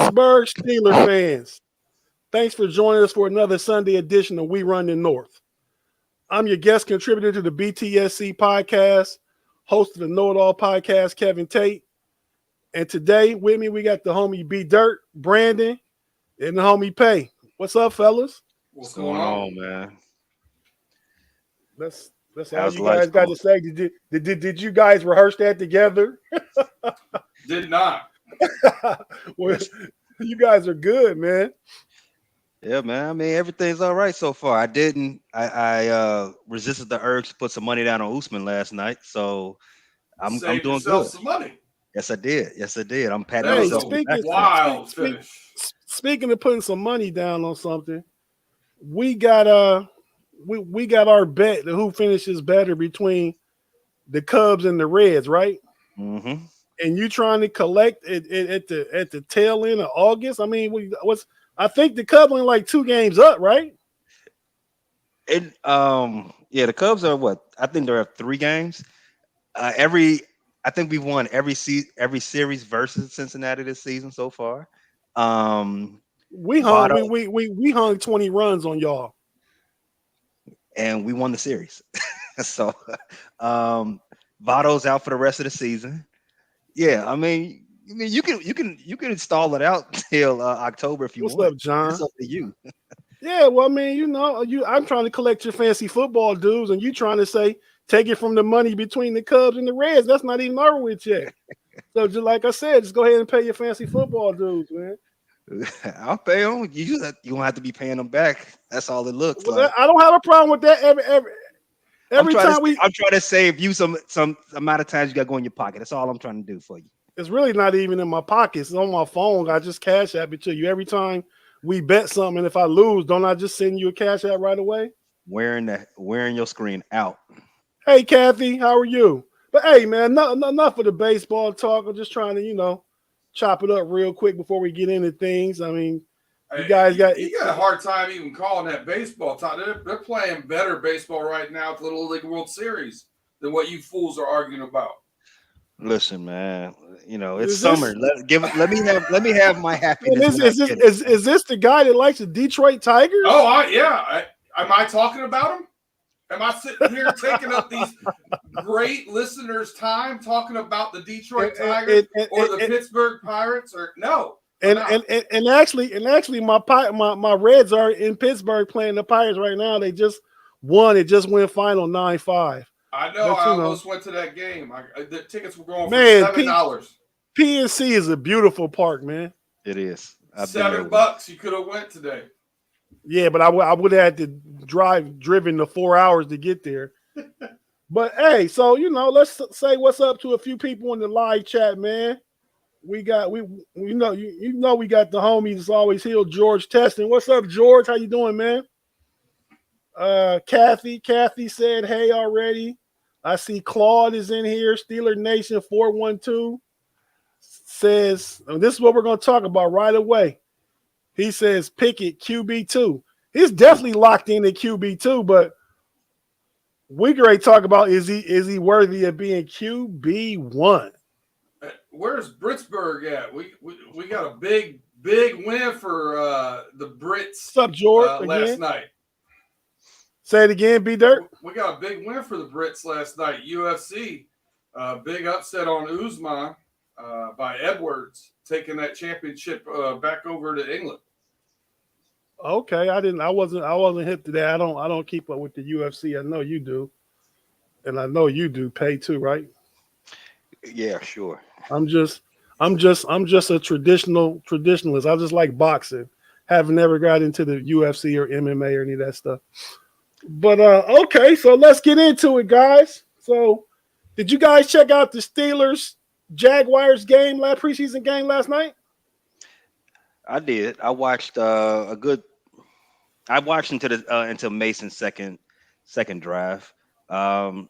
Pittsburgh Steelers fans, thanks for joining us for another Sunday edition of We Run the North. I'm your guest contributor to the BTSC podcast, host of the Know It All podcast, Kevin Tate. And today with me, we got the homie B Dirt, Brandon, and the homie Pay. What's up, fellas? What's going on, man? That's all you guys got to say. Did you guys rehearse that together? Did not. Well, you guys are good, man. Yeah, man. I mean, everything's all right so far. I resisted the urge to put some money down on Usman last night, so I'm doing good. Some money. Yes, I did. I'm patting myself on the back. Wild finish. Speaking of putting some money down on something, we got our bet who finishes better between the Cubs and the Reds, right? Mm-hmm. And you trying to collect it at the tail end of August. I mean, I think the Cubs only like 2 games up, right? The Cubs are what? I think they're at 3 games. I think we've won every series versus Cincinnati this season so far. We hung 20 runs on y'all, and we won the series. So Votto's out for the rest of the season. Yeah, I mean, you can install it out till October if you want. What's up, John? It's up to you. Yeah, well, I mean, I'm trying to collect your fancy football dues, and you trying to say take it from the money between the Cubs and the Reds. That's not even over with yet. So, just like I said, just go ahead and pay your fancy football dues, man. I'll pay them. You don't have to be paying them back. That's all it looks like. I don't have a problem with that. Every time I'm trying to save you some amount of times you got to go in your pocket. That's all I'm trying to do for you. It's really not even in my pockets. It's on my phone. I just cash app it to you every time we bet something. And if I lose, don't I just send you a cash app right away? Wearing your screen out. Hey, Kathy, how are you? But hey, man, enough of the baseball talk. I'm just trying to, chop it up real quick before we get into things. I mean, you guys got a hard time even calling that baseball talk. They're playing better baseball right now at the Little League World Series than what you fools are arguing about. Listen, man, it's summer. Let me have my happiness. Is this the guy that likes the Detroit Tigers? Oh, am I talking about him? Am I sitting here taking up these great listeners' time talking about the Detroit Tigers or the Pittsburgh Pirates? Or no? And actually, my Reds are in Pittsburgh playing the Pirates right now. They just won. It just went final 9-5. I know. I almost went to that game. The tickets were going for $7. PNC is a beautiful park, man. It is. $7 you could have went today. Yeah, but I would have had to driven the 4 hours to get there. But hey, so let's say what's up to a few people in the live chat, man. We got we got the homies that's always here, George Testing. What's up, George? How you doing, man? Kathy said hey already. I see Claude is in here. Steeler Nation 412 says, and this is what we're going to talk about right away. He says Pickett QB2. He's definitely locked in at QB2, but we can already talk about is he worthy of being QB1? Where's Britsburg at? We got a big win for the Brits. What's up, George? Last night. Say it again, B Dirt. We got a big win for the Brits last night. UFC, big upset on Usman by Edwards, taking that championship back over to England. Okay, I wasn't hip to that. I don't keep up with the UFC. I know you do, and I know you do pay too, right? Yeah, sure. I'm just a traditionalist. I just like boxing. Haven't never got into the UFC or MMA or any of that stuff. But okay, so let's get into it, guys. So, did you guys check out the Steelers Jaguars game, preseason game last night? I did. I watched I watched until Mason's second drive. I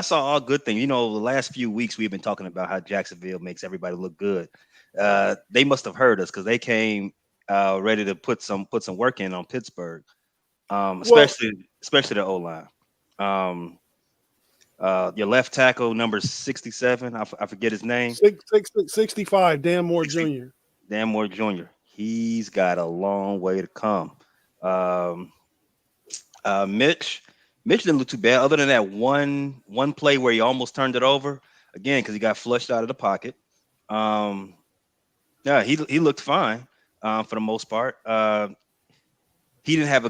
saw all good things. The last few weeks we've been talking about how Jacksonville makes everybody look good. They must have heard us because they came ready to put some work in on Pittsburgh, especially the O-line. Your left tackle, number 67, I forget his name. 65, Dan Moore Jr. Dan Moore Jr. He's got a long way to come. Um, Mitch didn't look too bad, other than that one play where he almost turned it over again because he got flushed out of the pocket. Um, yeah, he looked fine for the most part. He didn't have a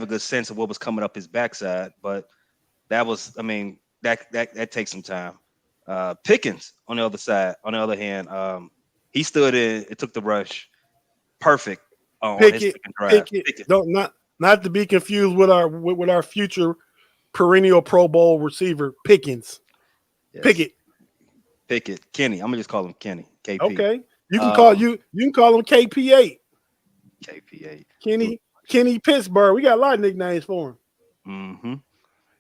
good sense of what was coming up his backside, but that was, I mean, that takes some time. Pickens on the other hand, he stood in, it took the rush perfect on his Pickett, second drive. Pickett. Pickens. Don't not to be confused with our future perennial Pro Bowl receiver Pickens. Yes. Pickett. Kenny. I'm gonna just call him Kenny. KP. Okay. You can call him KP8. KP8. Kenny Pittsburgh. We got a lot of nicknames for him. Mm-hmm.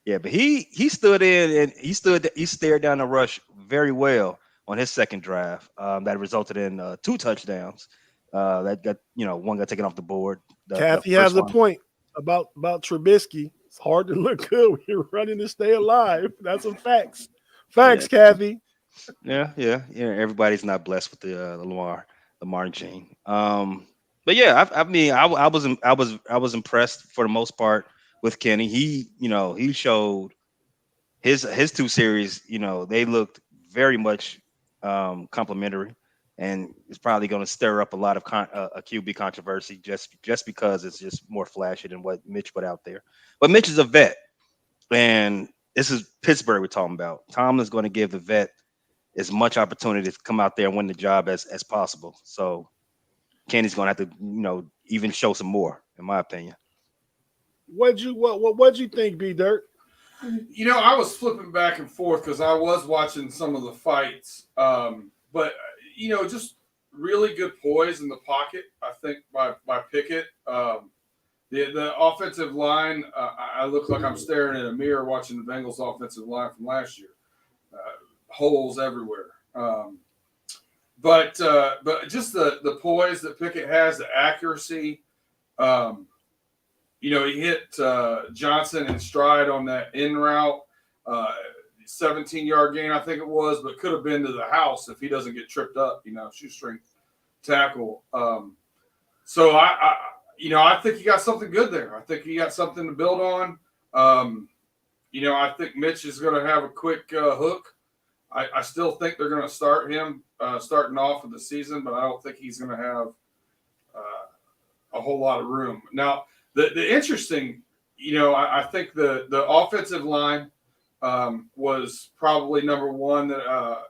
Yeah, but he stood in and he stared down the rush very well on his second drive. That resulted in 2 touchdowns. That got one got taken off the board. Kathy has a point about Trubisky. It's hard to look good when you're running to stay alive. That's some facts. Facts, yeah. Kathy. Yeah. Everybody's not blessed with the Lamar gene. But yeah, I was impressed for the most part with Kenny. He showed his 2 series. They looked very much complimentary, and it's probably going to stir up a lot of a QB controversy just because it's just more flashy than what Mitch put out there. But Mitch is a vet, and this is Pittsburgh we're talking about. Tomlin's going to give the vet as much opportunity to come out there and win the job as possible. So Kenny's going to have to, even show some more, in my opinion. What'd you think, B Dirt? I was flipping back and forth because I was watching some of the fights. But just really good poise in the pocket, I think, by Pickett. The offensive line, I look like I'm staring in a mirror watching the Bengals offensive line from last year. Holes everywhere. But just the poise that Pickett has, the accuracy. He hit Johnson in stride on that in route, 17-yard gain, I think it was, but could have been to the house if he doesn't get tripped up. Shoestring tackle. So I think he got something good there. I think he got something to build on. I think Mitch is going to have a quick hook. I still think they're going to start him starting off of the season, but I don't think he's going to have a whole lot of room. Now, the interesting, I think the offensive line was probably number one that,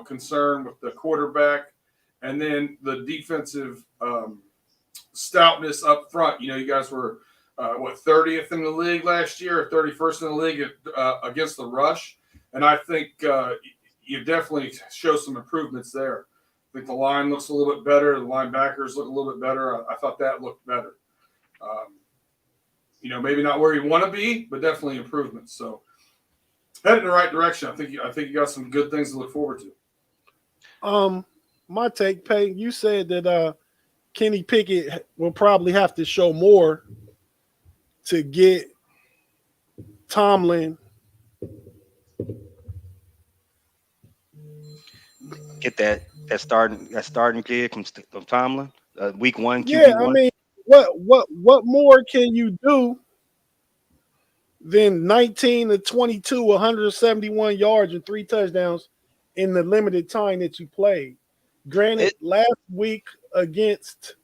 concern with the quarterback, and then the defensive stoutness up front. You guys were, 30th in the league last year, or 31st in the league against the rush. And I think you definitely show some improvements there. I think the line looks a little bit better. The linebackers look a little bit better. I thought that looked better. Maybe not where you want to be, but definitely improvements. So heading in the right direction. I think you got some good things to look forward to. My take, Peyton, you said that Kenny Pickett will probably have to show more to get Tomlin. Get that starting gig from Tomlin, week 1, QB1. Yeah, I mean, what more can you do than 19 to 22, 171 yards and 3 touchdowns in the limited time that you played? Granted, last week against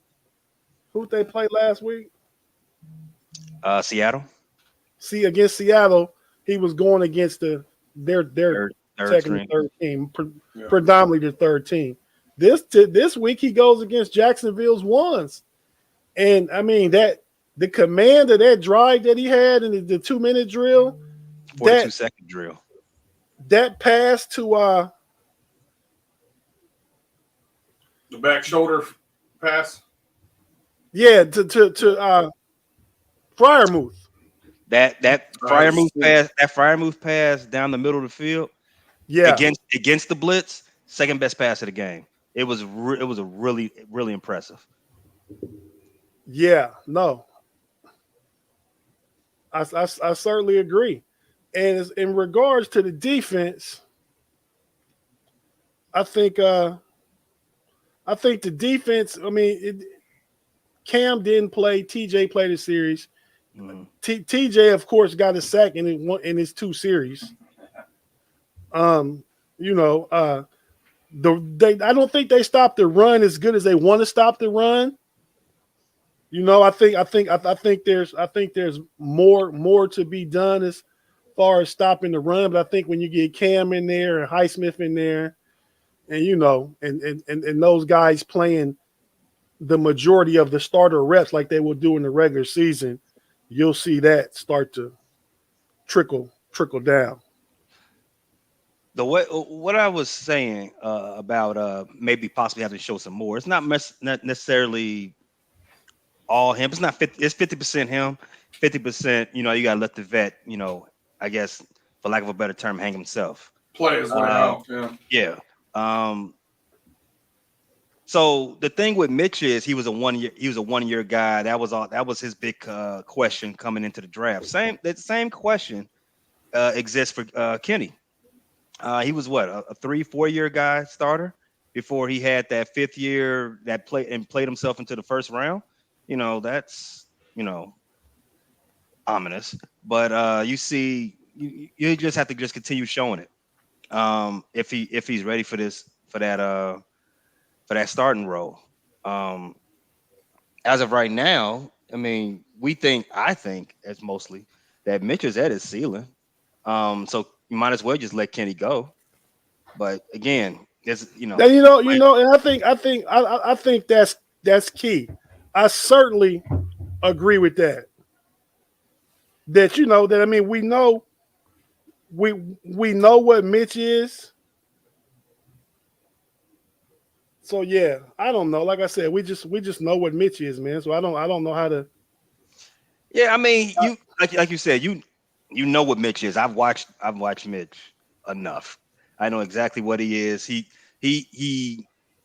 who they played last week? Seattle. See, against Seattle, he was going against their second, third team, predominantly the third team. This week he goes against Jacksonville's ones, and I mean that the command of that drive that he had in the 2-minute drill, 42-second drill, that pass to the back shoulder pass, to Freiermuth. That Freiermuth pass down the middle of the field, against the blitz, second best pass of the game. It was a really, really impressive. Yeah, no, I certainly agree. And in regards to the defense, I think I think the defense. I mean, Cam didn't play. TJ played a series. TJ, of course, got a sack in his 2 series. You know, I don't think they stopped the run as good as they want to stop the run. You know, I think there's more to be done as far as stopping the run. But I think when you get Cam in there and Highsmith in there, and you know, and those guys playing the majority of the starter reps like they will do in the regular season, you'll see that start to trickle down. The way what I was saying about maybe possibly having to show some more. It's not necessarily all him. It's not 50. It's 50% him, 50%. You know, you gotta let the vet. You know, I guess for lack of a better term, hang himself. Play his way out. Yeah. So the thing with Mitch is he was a 1 year. He was a 1 year guy. That was his big question coming into the draft. That same question exists for Kenny. He was what a 3-4 year guy starter before he had that 5th year that played himself into the first round. You know, that's, you know, ominous. But you see, you just have to just continue showing it. If he's ready for that starting role. As of right now, I mean, I think as mostly that Mitch is at his ceiling. So you might as well just let Kenny go. But again, it's and I think that's key. I certainly agree with that. That you know that I mean we know what Mitch is. So yeah, I don't know. Like I said, we just know what Mitch is, man. So I don't know how to. Yeah, I mean, you like you said, you know what Mitch is. I've watched Mitch enough. I know exactly what he is. He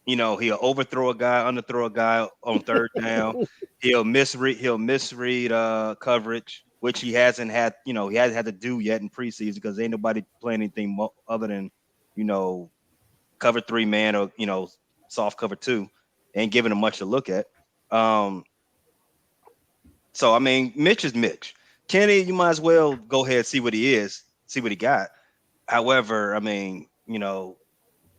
you know, he'll overthrow a guy, underthrow a guy on 3rd down. He'll misread coverage, which he hasn't had to do yet in preseason because ain't nobody playing anything other than, you know, cover 3 man or, you know, soft cover 2, ain't giving him much to look at. So I mean, Mitch is Mitch. Kenny, you might as well go ahead and see what he is, see what he got. However, I mean, you know,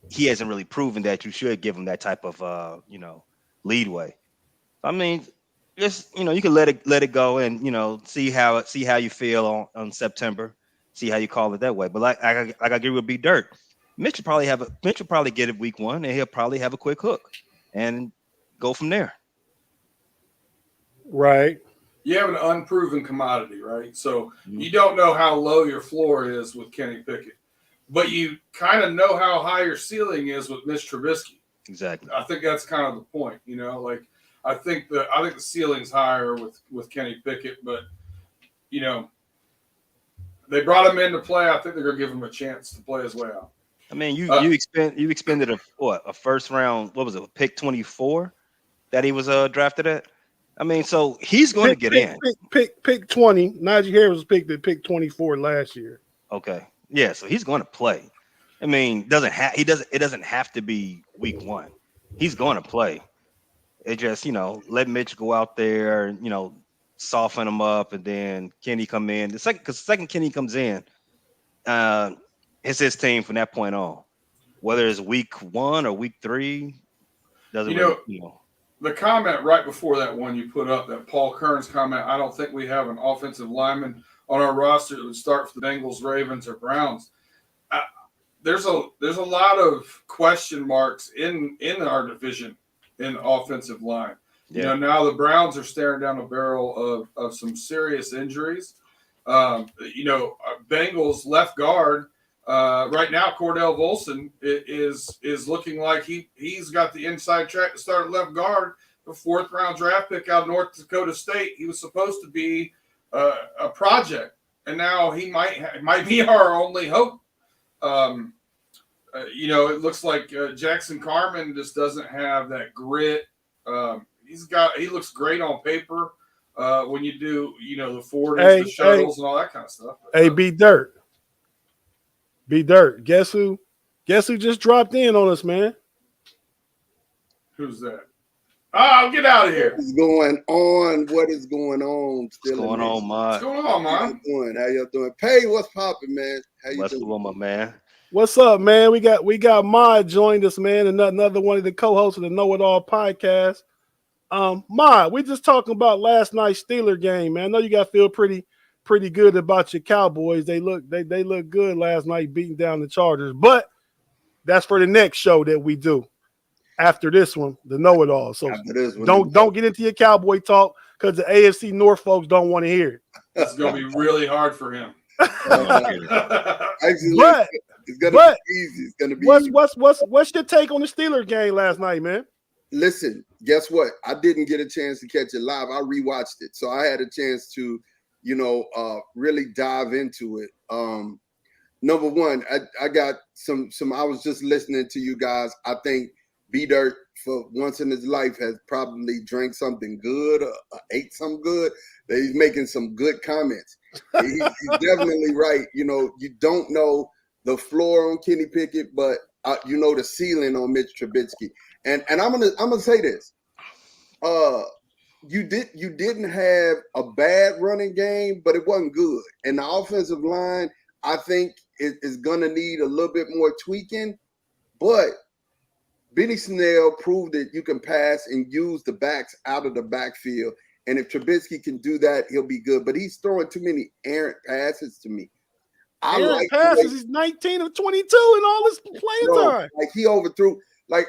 he hasn't really proven that you should give him that type of you know, leadway. I mean, just, you know, you can let it go and, you know, see how you feel on September, see how you call it that way. But like I agree with B Dirt. Mitch will probably get it week 1 and he'll probably have a quick hook and go from there. Right. You have an unproven commodity, right? So you don't know how low your floor is with Kenny Pickett, but you kind of know how high your ceiling is with Mitch Trubisky. Exactly. I think that's kind of the point, you know. Like I think the ceiling's higher with Kenny Pickett, but you know, they brought him in to play. I think they're gonna give him a chance to play his way out. I mean, you expended a first round, what was it, pick 24 that he was drafted at. I mean, so he's going to get in. Pick 20. Najee Harris was picked at pick 24 last year. Okay, yeah, so he's going to play. I mean, it doesn't have to be week 1. He's going to play. It just, you know, let Mitch go out there and, you know, soften him up, and then Kenny come in. Because the second Kenny comes in, it's his team from that point on. Whether it's week 1 or week 3, doesn't really, you know. The comment right before that one you put up, that Paul Kearns comment, I don't think we have an offensive lineman on our roster that would start for the Bengals, Ravens, or Browns. There's a lot of question marks in our division in offensive line. Yeah. You know, now the Browns are staring down a barrel of some serious injuries. You know, Bengals left guard right now, Cordell Volson is looking like he's got the inside track to start at left guard. The 4th round draft pick out of North Dakota State. He was supposed to be a project, and now he might be our only hope. You know, it looks like Jackson Carman just doesn't have that grit. He looks great on paper when you do, you know, the 40s, the shuttles, and all that kind of stuff. Hey, B Dirt. Guess who just dropped in on us, man? Who's that? Oh, get out of here. What is going on? What is going on? What's going on, What's man? going on, How man? you doing? How y'all doing? Pay, what's popping, man? How you What's doing? going on, my man? What's up, man? We got Mod joined us, man, and another one of the co-hosts of the Know It All podcast. Mod, we just talking about last night's Steeler game, man. I know you got to feel pretty good about your Cowboys. They look good last night, beating down the Chargers. But that's for the next show that we do after this one, the Know It All. So don't get into your Cowboy talk because the AFC North folks don't want to hear it. It's gonna be really hard for him. Actually, it's gonna be easy. It's gonna be easy. What's your take on the Steelers game last night, man? Listen, guess what? I didn't get a chance to catch it live. I rewatched it, so I had a chance to, really dive into it. Number one, I got some. I was just listening to you guys. I think B-Dirt, for once in his life, has probably drank something good or ate some good. That he's making some good comments. He's definitely right. You don't know the floor on Kenny Pickett, but you know the ceiling on Mitch Trubisky. And I'm gonna say this. You didn't have a bad running game, but it wasn't good. And the offensive line, I think, is gonna need a little bit more tweaking. But Benny Snell proved that you can pass and use the backs out of the backfield. And if Trubisky can do that, he'll be good. But he's throwing too many errant passes to me. Errant passes. He's 19 of 22 in all his playing time. Like he overthrew. Like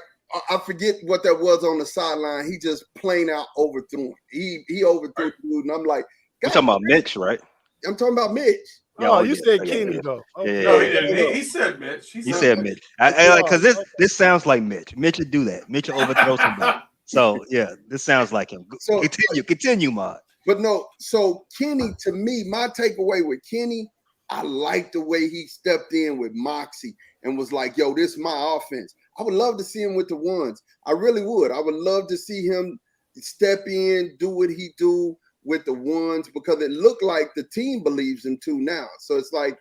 I forget what that was on the sideline. He just plain out overthrew him. He overthrew dude, and I'm like, you're talking about Mitch, right? I'm talking about Mitch. Oh, you said Kenny though. Okay. No, he didn't. He said Mitch. He said Mitch. I like because this sounds like Mitch. Mitch would do that. Mitch will overthrow somebody. So yeah, this sounds like him. So, continue, Mod. But no, so Kenny, to me, my takeaway with Kenny, I like the way he stepped in with moxie and was like, yo, this is my offense. I would love to see him with the ones. I really would. I would love to see him step in, do what he do with the ones, because it looked like the team believes him too now. So it's like,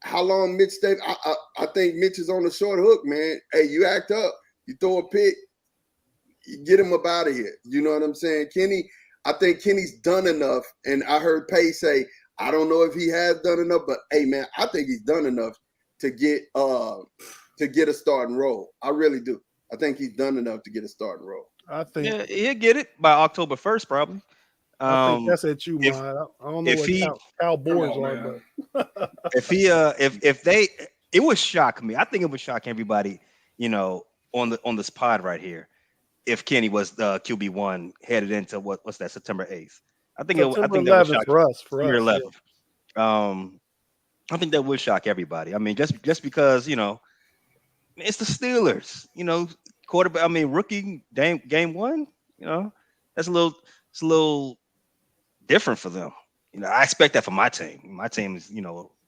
how long Mitch stayed. I think Mitch is on the short hook, man. Hey, you act up, you throw a pick, you get him up out of here. You know what I'm saying? Kenny, I think Kenny's done enough. And I heard Pay say, I don't know if he has done enough, but hey, man, I think he's done enough to get a starting role. I really do. I think he's done enough to get a starting role. I think he'll get it by October 1st, probably. I think that's at you, man. I don't know what Cowboys are, but if they, it would shock me. I think it would shock everybody, on this pod right here, if Kenny was the QB1 headed into what's that, September 8th. I think that would shock for us. September 11th. I think that would shock everybody. I mean, just because it's the Steelers. Quarterback. I mean, rookie game one. That's a little different for them. I expect that for my team. My team is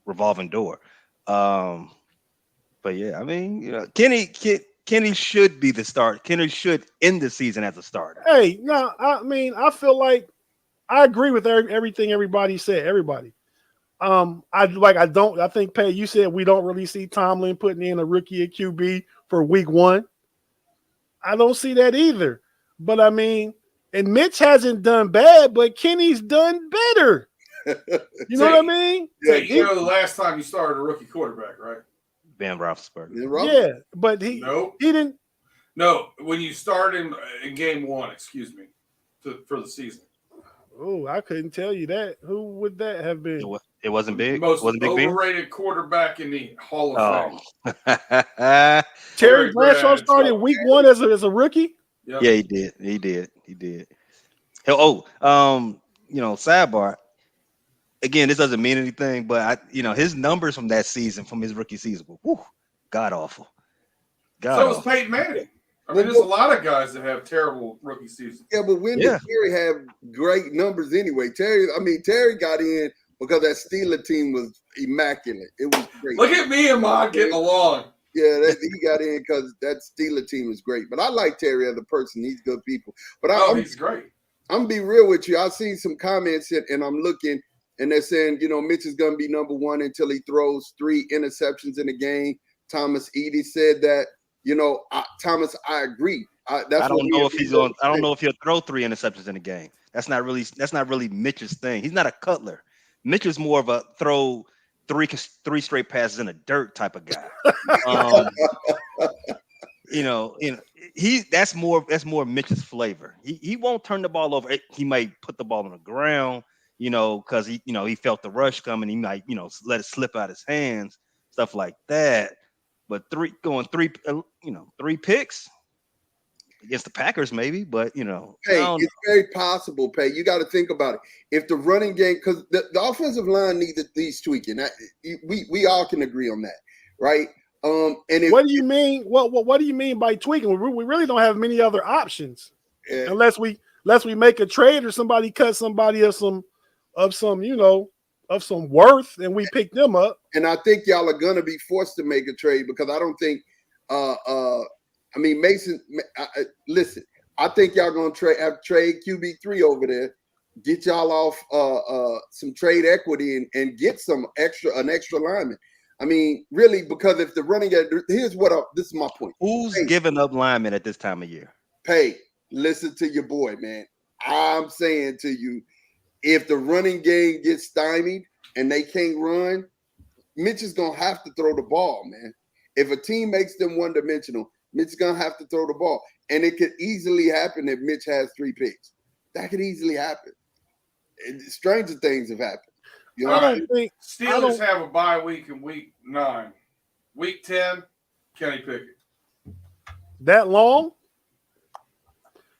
revolving door. But yeah, I mean, Kenny should be the start. Kenny should end the season as a starter. Hey, no, I mean, I feel like I agree with everything everybody said. Everybody. I think, Pay, you said we don't really see Tomlin putting in a rookie at QB for week one. I don't see that either. But I mean, and Mitch hasn't done bad, but Kenny's done better. You know what I mean? Yeah, the last time you started a rookie quarterback, right? Ben Roethlisberger. Yeah, but he didn't. No, when you start in game one, excuse me, for the season. Oh, I couldn't tell you that. Who would that have been? It wasn't big. Most wasn't big overrated quarterback in the Hall of Fame. Terry Bradshaw started week one as a rookie. Yep. Yeah, he did. Sidebar. Again, this doesn't mean anything, but his numbers from that season, from his rookie season, were god awful. So was Peyton Manning. I mean, there's a lot of guys that have terrible rookie seasons. Yeah, but when did Terry have great numbers anyway? Terry got in because that Steeler team was immaculate. It was great. Look at me and Mod getting along. Yeah, he got in because that Steeler team was great. But I like Terry as a person. He's good people. But he's great. I'm going to be real with you. I've seen some comments and I'm looking, and they're saying, Mitch is going to be number one until he throws 3 interceptions in a game. Thomas Edie said that. Thomas, I agree. That's I what don't know if he's going. I don't know if he'll throw 3 interceptions in a game. That's not really Mitch's thing. He's not a Cutler. Mitch is more of a throw three straight passes in the dirt type of guy. Um, that's more Mitch's flavor. He won't turn the ball over. He might put the ball on the ground, because he felt the rush coming. He might let it slip out his hands, stuff like that. But three picks against the Packers, maybe. But Hey, it's very possible. Pay, you got to think about it. If the running game, because the offensive line needs tweaking. We all can agree on that, right? What do you mean? What do you mean by tweaking? We really don't have many other options unless we make a trade or somebody cut somebody of some worth and we pick them up. And I think y'all are gonna be forced to make a trade because I don't think. Mason. Listen, I think y'all gonna trade QB3 over there. Get y'all off some trade equity and get an extra lineman. I mean, really, because if the running game, this is my point. Who's giving up linemen at this time of year? Pay, listen to your boy, man. I'm saying to you, if the running game gets stymied and they can't run, Mitch is going to have to throw the ball, man. If a team makes them one-dimensional, Mitch is going to have to throw the ball. And it could easily happen if Mitch has 3 picks. That could easily happen. Stranger things have happened. I don't think Steelers have a bye week in week 9. Week 10, Kenny Pickett. That long?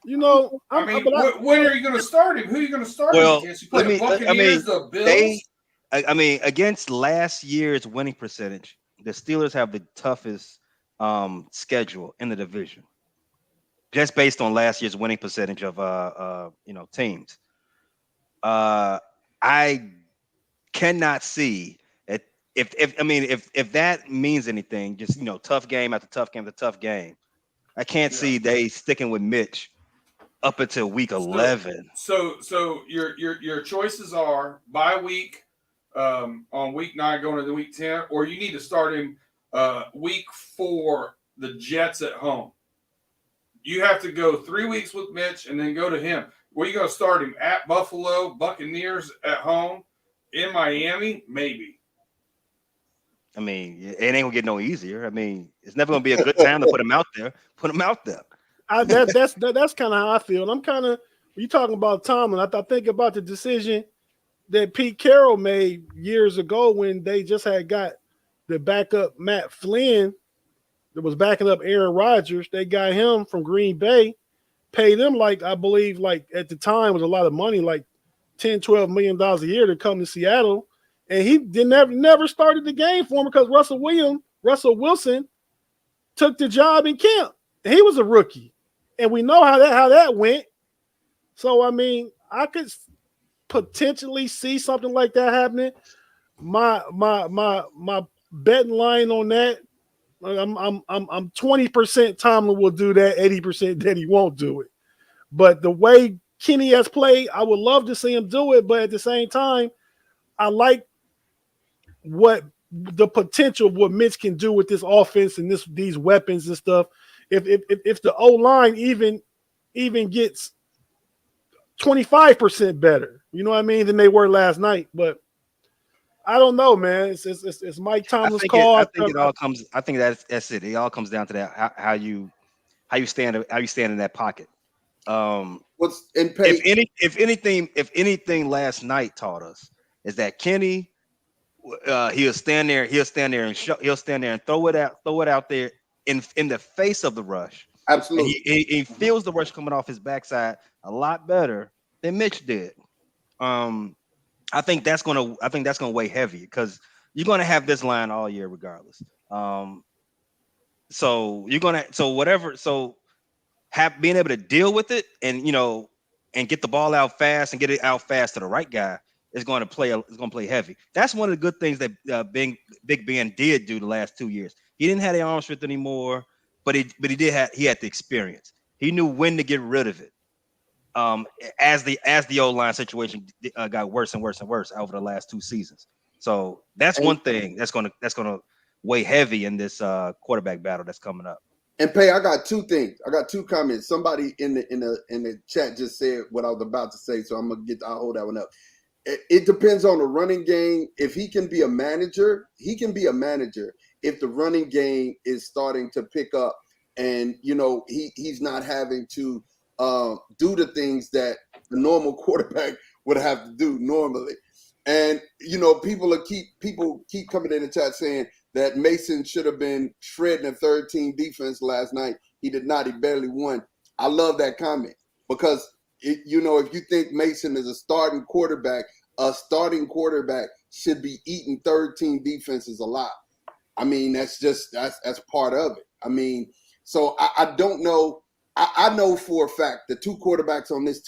when are you going to start him? Who are you going to start him against? You play the Buccaneers, the Bills? Against last year's winning percentage, the Steelers have the toughest schedule in the division. Just based on last year's winning percentage of teams. I cannot see it if that means anything, just tough game after tough game after tough game. I can't see they sticking with Mitch up until week 11. So your choices are bye week on week 9 going into week 10, or you need to start him week 4, the Jets at home. You have to go 3 weeks with Mitch and then go to him. Where you going to start him? At Buffalo, Buccaneers at home, in Miami? Maybe. I mean, it ain't going to get no easier. I mean, it's never going to be a good time to put him out there. Put him out there. That's kind of how I feel. I'm kind of, you talking about Tomlin, I think about the decision that Pete Carroll made years ago when they just had got the backup Matt Flynn that was backing up Aaron Rodgers. They got him from Green Bay, paid him I believe at the time was a lot of money, like $10-12 million a year to come to Seattle. And he never started the game for him because Russell Wilson took the job in camp. And he was a rookie. And we know how that went. So I mean, I could potentially see something like that happening. My betting line on that, I'm 20% Tomlin will do that, 80% that he won't do it. But the way Kenny has played, I would love to see him do it. But at the same time, I like what the potential of what Mitch can do with this offense and these weapons and stuff. If the O-line even gets 25% better, you know what I mean, than they were last night. But I don't know, man. It's Mike Tomlin's call. I think it all comes. I think that's it. It all comes down to that how you stand in that pocket. If anything last night taught us is that Kenny, he'll stand there and throw it out there in the face of the rush. Absolutely. And he feels the rush coming off his backside a lot better than Mitch did. I think that's gonna weigh heavy because you're gonna have this line all year regardless. So being able to deal with it and get the ball out fast and get it out fast to the right guy is going to play heavy. That's one of the good things that Big Ben did do the last 2 years. He didn't have the arm strength anymore, but he had the experience. He knew when to get rid of it. As the O-line situation got worse and worse and worse over the last 2 seasons. So that's one thing that's gonna weigh heavy in this quarterback battle that's coming up. And Pay, I got two things. I got two comments. Somebody in the chat just said what I was about to say, so I'll hold that one up. It depends on the running game. If he can be a manager, he can be a manager if the running game is starting to pick up, and he's not having to do the things that the normal quarterback would have to do normally. And people keep coming in the chat saying that Mason should have been shredding a third team defense last night. He did not. He barely won. I love that comment because if you think Mason is a starting quarterback should be eating third team defenses a lot. I mean, that's part of it. I mean, so I don't know. I know for a fact the two quarterbacks on this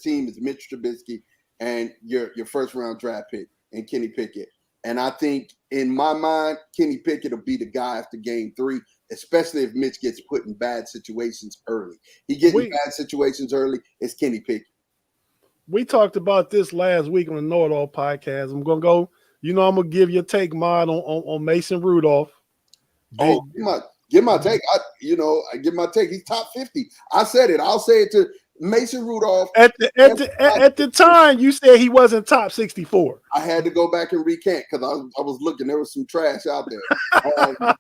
team is Mitch Trubisky and your first round draft pick and Kenny Pickett. And I think in my mind, Kenny Pickett will be the guy after game 3, especially if Mitch gets put in bad situations early. He gets in bad situations early, it's Kenny Pickett. We talked about this last week on the Know It All podcast. I'm going to go, I'm going to give you a take mod on Mason Rudolph. Oh, give my take. I give my take. He's top 50. I said it. I'll say it to Mason Rudolph. At the time, you said he wasn't top 64. I had to go back and recant because I was looking. There was some trash out there.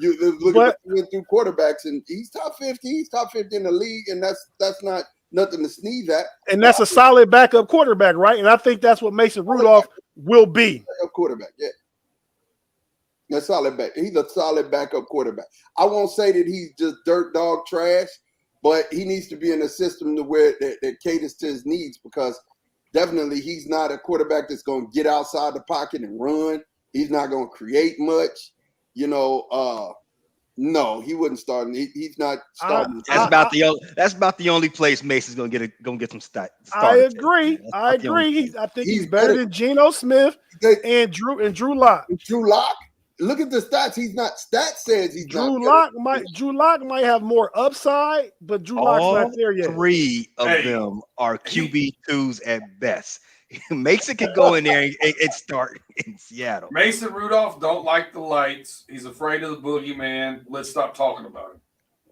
You went through quarterbacks, and he's top 50. He's top 50 in the league, and that's not nothing to sneeze at. And that's a solid backup quarterback, right? And I think that's what Mason Rudolph will be. Backup quarterback, yeah. A solid back. He's a solid backup quarterback. I won't say that he's just dirt dog trash, but he needs to be in a system to where that caters to his needs, because definitely he's not a quarterback that's going to get outside the pocket and run. He's not going to create much. No, he wouldn't start. He's not starting. That's about the only place Mason's gonna get some stats. I agree. I think he's better than Geno Smith and Drew Lock. Drew Lock. Look at the stats. He's not. Stats says he's Drew not. Drew Lock might have more upside, but Drew Lock's not there yet. 3 of them are QB2s at best. Mason can go in there and start in Seattle. Mason Rudolph don't like the lights. He's afraid of the boogeyman. Let's stop talking about him.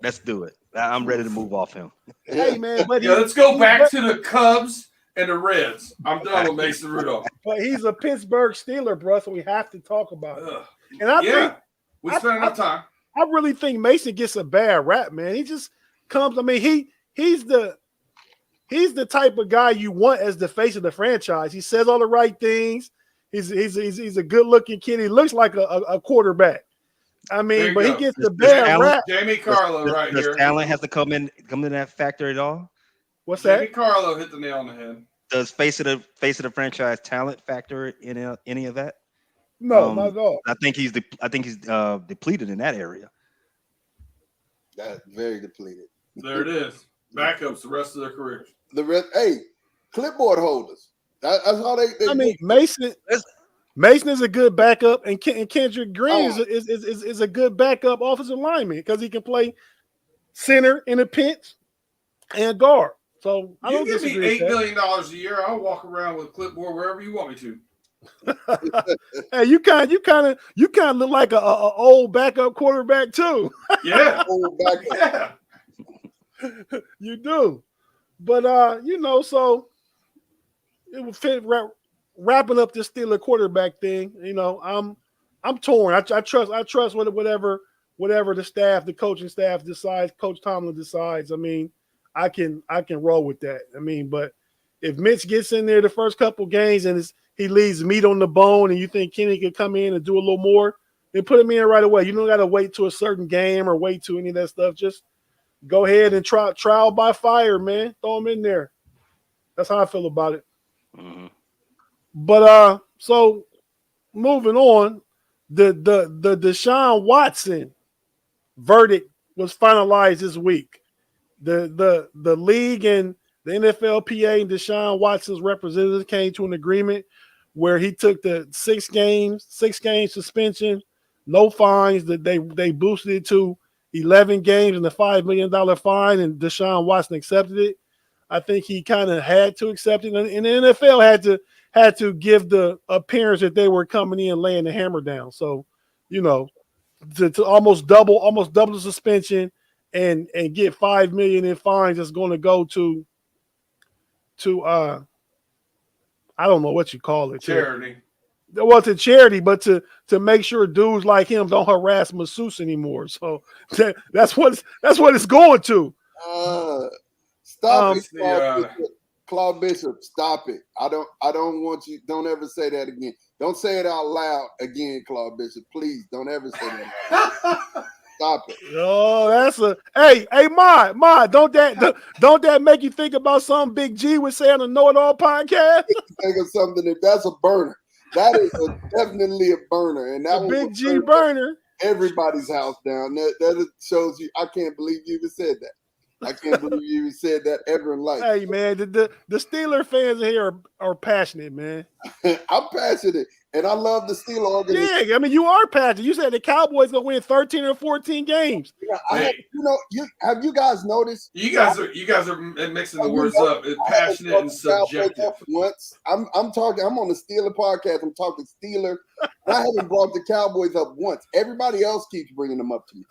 Let's do it. I'm ready to move off him. Hey man, but let's go back to the Cubs and the Reds. I'm done with Mason Rudolph. But he's a Pittsburgh Steeler, bro, so we have to talk about it. And I think we spent enough time. I really think Mason gets a bad rap, man. He just comes. I mean, he's the type of guy you want as the face of the franchise. He says all the right things. He's a good looking kid. He looks like a quarterback. I mean, but he gets the bad rap. Jamie Carlo right here. Does talent have to come in that factor at all? What's that? Jamie Carlo hit the nail on the head. Does face of the franchise talent factor in any of that? No, not at all. I think he's depleted in that area. That's very depleted. There it is. Backups the rest of their careers. The rest, clipboard holders. That's how they I mean, Mason is a good backup, and Kendrick Green is a good backup offensive lineman because he can play center in a pinch and guard. So I don't give me disagree. $8 million a year. I'll walk around with a clipboard wherever you want me to. Hey, you kind of look like a old backup quarterback too. Yeah, old backup. Yeah, you do. But so it would fit wrapping up this Steeler quarterback thing. I'm torn. I trust whatever the staff, the coaching staff decides, Coach Tomlin decides. I mean, I can roll with that. I mean, but if Mitch gets in there the first couple games and he leaves meat on the bone, and you think Kenny could come in and do a little more, then put him in right away. You don't got to wait to a certain game or wait to any of that stuff. Just go ahead and trial by fire, man. Throw him in there. That's how I feel about it. Mm-hmm. But so moving on, the DeSean Watson verdict was finalized this week. The league and the NFLPA and DeSean Watson's representatives came to an agreement where he took the 6 game suspension, no fines, that they boosted it to 11 games and the $5 million fine, and DeSean Watson accepted it. I think he kind of had to accept it, and the NFL had to give the appearance that they were coming in laying the hammer down. So, to almost double the suspension and get $5 million in fines that's going to go to I don't know what you call it. Charity. Well, to charity, but to make sure dudes like him don't harass masseuse anymore. So that's what it's going to. Stop it, Yeah. Claude Bishop. Stop it. I don't want you. Don't ever say that again. Don't say it out loud again, Claude Bishop. Please don't ever say that. Stop it. Oh, that's a hey, Ma, don't that make you think about something Big G would say on the Know It All podcast? Think of something that's a burner. That is definitely a burner, and that a Big G burner. Everybody's house down. That shows you. I can't believe you even said that. I can't believe you even said that ever in life. Hey man, the Steeler fans here are passionate, man. I'm passionate, and I love the Steeler organization. Yeah, I mean you are passionate. You said the Cowboys gonna win 13 or 14 games. Yeah, have you guys noticed? You guys are mixing the words up. It's passionate and subjective. Once I'm talking, I'm on the Steeler podcast. I'm talking Steeler. I haven't brought the Cowboys up once. Everybody else keeps bringing them up to me.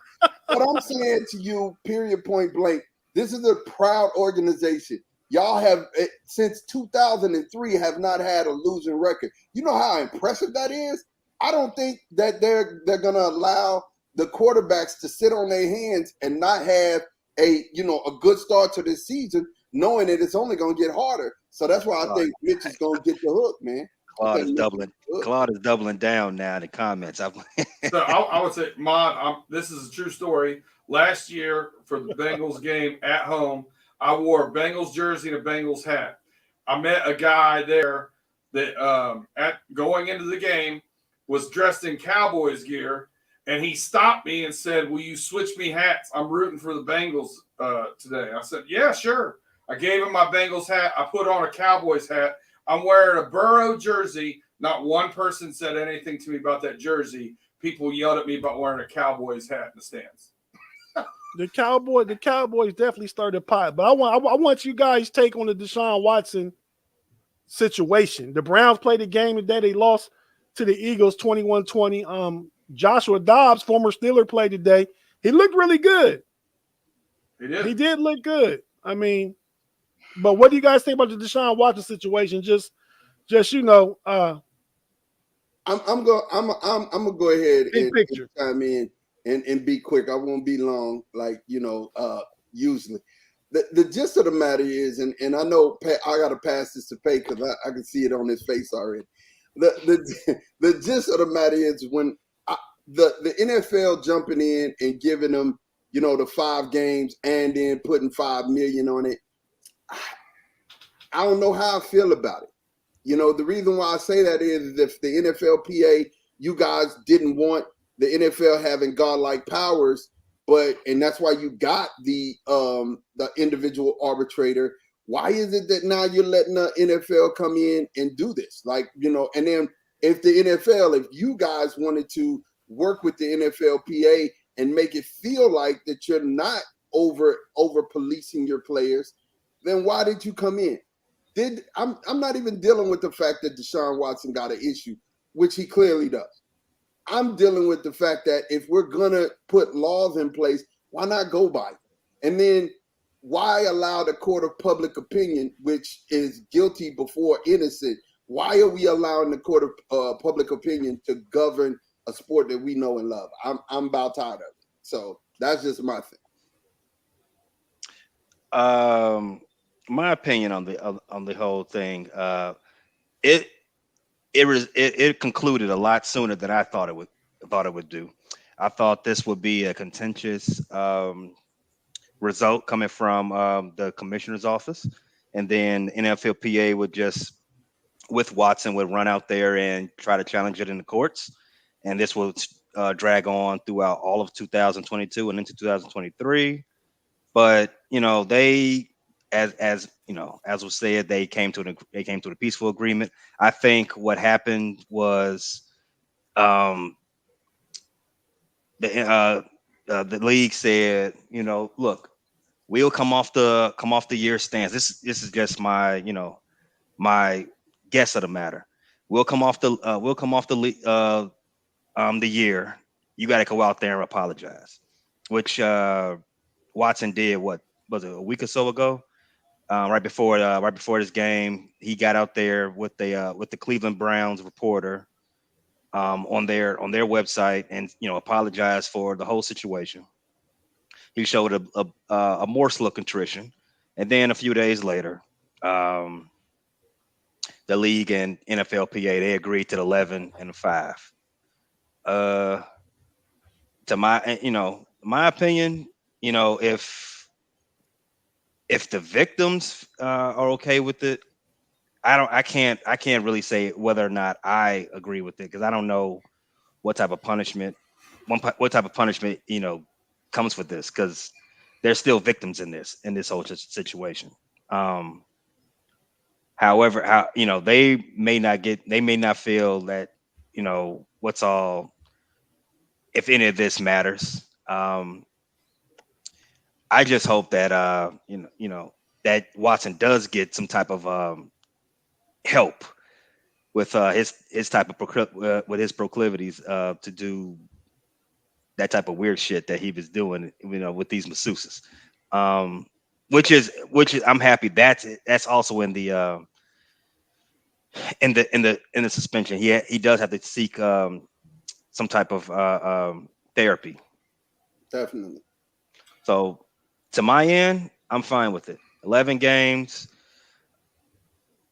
But I'm saying to you, period, point blank. This is a proud organization. Y'all have, since 2003, have not had a losing record. You know how impressive that is? I don't think that they're going to allow the quarterbacks to sit on their hands and not have a good start to this season, knowing that it's only going to get harder. So that's why I think Mitch is going to get the hook, man. Claude is doubling down now in the comments. So I would say, Mod, this is a true story. Last year for the Bengals game at home, I wore a Bengals jersey and a Bengals hat. I met a guy there that going into the game was dressed in Cowboys gear, and he stopped me and said, "Will you switch me hats? I'm rooting for the Bengals today." I said, "Yeah, sure." I gave him my Bengals hat. I put on a Cowboys hat. I'm wearing a Burrow jersey. Not one person said anything to me about that jersey. People yelled at me about wearing a Cowboys hat in the stands. The Cowboys definitely started pot, but I want you guys' take on the DeSean Watson situation. The Browns played a game today. They lost to the Eagles 21-20. Joshua Dobbs, former Steeler, played today. He looked really good. He did look good. I mean, but what do you guys think about the DeSean Watson situation? I'm gonna go ahead and chime in and be quick. I won't be long, usually. The gist of the matter is, and I know I got to pass this to Pay because I can see it on his face already. The gist of the matter is when the NFL jumping in and giving them, the 5 games and then putting $5 million on it. I don't know how I feel about it. The reason why I say that is if the NFLPA, you guys didn't want the NFL having godlike powers, and that's why you got the individual arbitrator. Why is it that now you're letting the NFL come in and do this? And then if the NFL, if you guys wanted to work with the NFLPA and make it feel like that you're not over policing your players, then why did you come in? I'm not even dealing with the fact that DeSean Watson got an issue, which he clearly does. I'm dealing with the fact that if we're going to put laws in place, why not go by it? And then why allow the court of public opinion, which is guilty before innocent, why are we allowing the court of public opinion to govern a sport that we know and love? I'm about tired of it. So that's just my thing. My opinion on the whole thing, it concluded a lot sooner than I thought it would do. I thought this would be a contentious result coming from the commissioner's office, and then NFLPA would just, with Watson, would run out there and try to challenge it in the courts, and this will drag on throughout all of 2022 and into 2023. But they. As was said, they came to a peaceful agreement. I think what happened was the league said, look, we'll come off the year stance. This is just my my guess of the matter. We'll come off the year. you got to go out there and apologize, which Watson did. What was it, a week or so ago? Right before this game, he got out there with the Cleveland Browns reporter on their website and apologized for the whole situation. He showed a morsel of contrition, and then a few days later, the league and NFLPA they agreed to the 11-5. To my opinion, if the victims are okay with it, I can't really say whether or not I agree with it, because I don't know what type of punishment comes with this, because there's still victims in this whole situation. However, they may not feel that what's all, if any of this matters. I just hope that that Watson does get some type of help with his type of with his proclivities to do that type of weird shit that he was doing, with these masseuses. Which is I'm happy that's also in the suspension. He does have to seek some type of therapy. Definitely. So to my end, I'm fine with it. 11 games,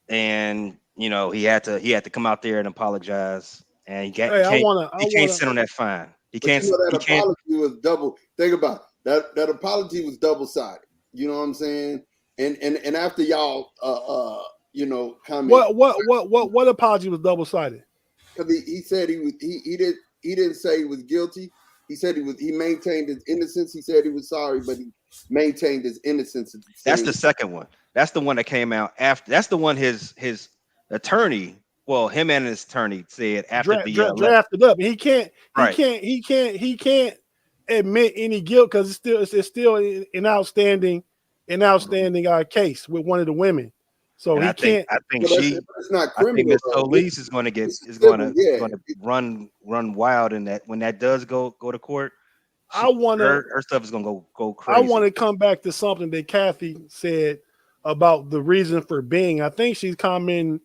and he had to come out there and apologize, and he can't sit on that fine. He can't. That apology was double. Think about it. That apology was double-sided. You know what I'm saying? And after y'all comment. What apology was double-sided? Because he said he didn't say he was guilty. He said he maintained his innocence. He said he was sorry, but he maintained his innocence. That's the second one. That's the one that came out after. That's the one his attorney, him and his attorney said after drafted up. He can't admit any guilt because it's still an outstanding case with one of the women. So I think it's not criminal. I think Ms. Solis is going to run wild in that when that does go to court. Her stuff is going to go crazy. I want to come back to something that Kathy said about the reason for being. I think she's commenting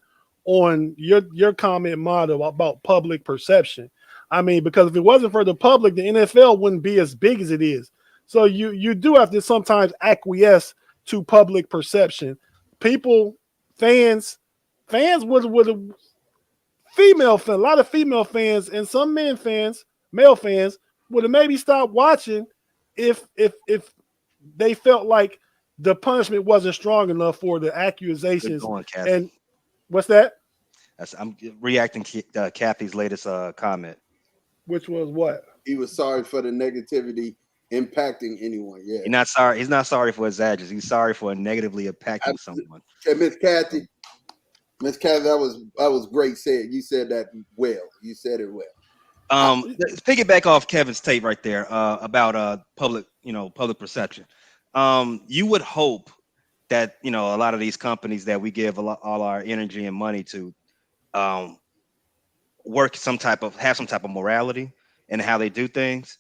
on your comment model about public perception. I mean, because if it wasn't for the public, the NFL wouldn't be as big as it is. So you do have to sometimes acquiesce to public perception. Fans would a lot of female fans and some male fans would have maybe stopped watching if they felt like the punishment wasn't strong enough for the accusations. And what's that? I'm reacting to Kathy's latest comment. Which was what? He was sorry for the negativity impacting anyone. Yeah. He's not sorry for his actions. He's sorry for negatively impacting someone. Okay, Miss Kathy, that was great said. You said that well. You said it well. Let's piggyback off Kevin's tape right there about public perception. You would hope that a lot of these companies that we give all our energy and money to have some type of morality in how they do things.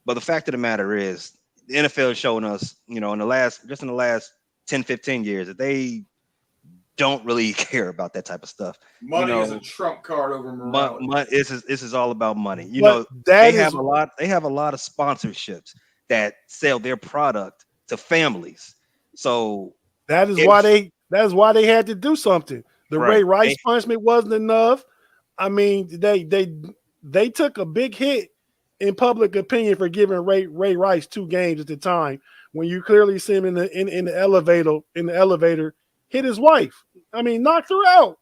But the fact of the matter is, the NFL has shown us, in the last 10, 15 years, that they don't really care about that type of stuff. Money is a trump card over morality. This is all about money. They have a lot of sponsorships that sell their product to families. So that is why they had to do something. The Ray Rice punishment wasn't enough. I mean, they took a big hit in public opinion for giving Ray Rice 2 games at the time, when you clearly see him in the elevator hit his wife. I mean, knocked her out,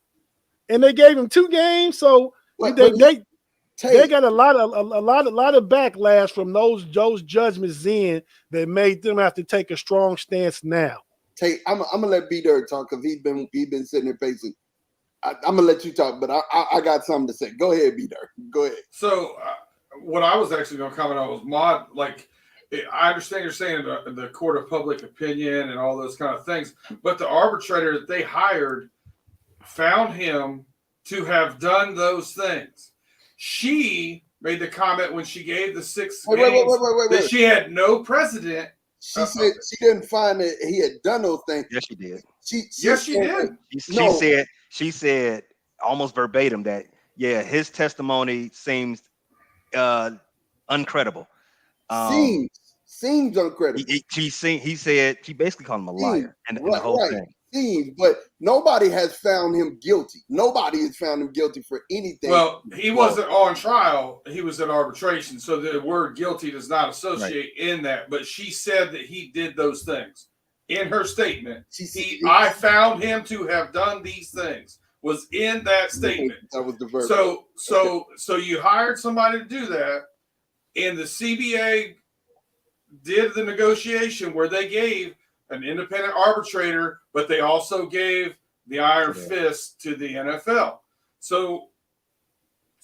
and they gave him 2 games. So they got a lot of backlash from those judgments then that made them have to take a strong stance now. I'm gonna let B Dirt talk because he's been sitting there pacing. I'm gonna let you talk, but I got something to say. Go ahead, B Dirt. Go ahead. So what I was actually going to comment on was Mod. Like, I understand you're saying the court of public opinion and all those kind of things, but the arbitrator that they hired found him to have done those things. She made the comment when she gave the 6 Wait, games wait. that she had no precedent. She said she didn't find that he had done those things. Yes, she did. She did. She said almost verbatim that his testimony seems uncredible. Seems uncredible. He said she basically called him a liar and the whole thing. Seems, but nobody has found him guilty. Nobody has found him guilty for anything. Well, he wasn't on trial. He was in arbitration. So the word guilty does not associate in that. But she said that he did those things in her statement. I found him to have done these things was in that statement. That was the verb. So you hired somebody to do that, and the CBA did the negotiation where they gave an independent arbitrator, but they also gave the iron fist to the NFL. So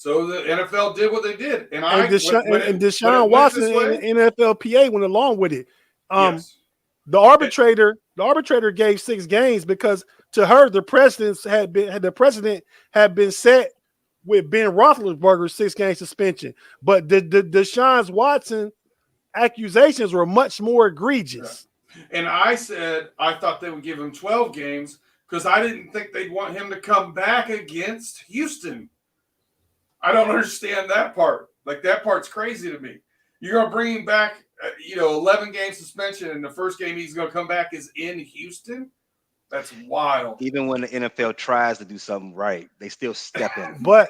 the NFL did what they did, and DeSean Watson and NFLPA went along with it. Yes. The arbitrator gave 6 games because to her the precedent had been set with Ben Roethlisberger's 6 game suspension, but the DeSean Watson accusations were much more egregious. Yeah. And I said I thought they would give him 12 games because I didn't think they'd want him to come back against Houston. I don't understand that part. Like, that part's crazy to me. You're going to bring him back, 11 game suspension, and the first game he's going to come back is in Houston? That's wild. Even when the NFL tries to do something right, they still step in. But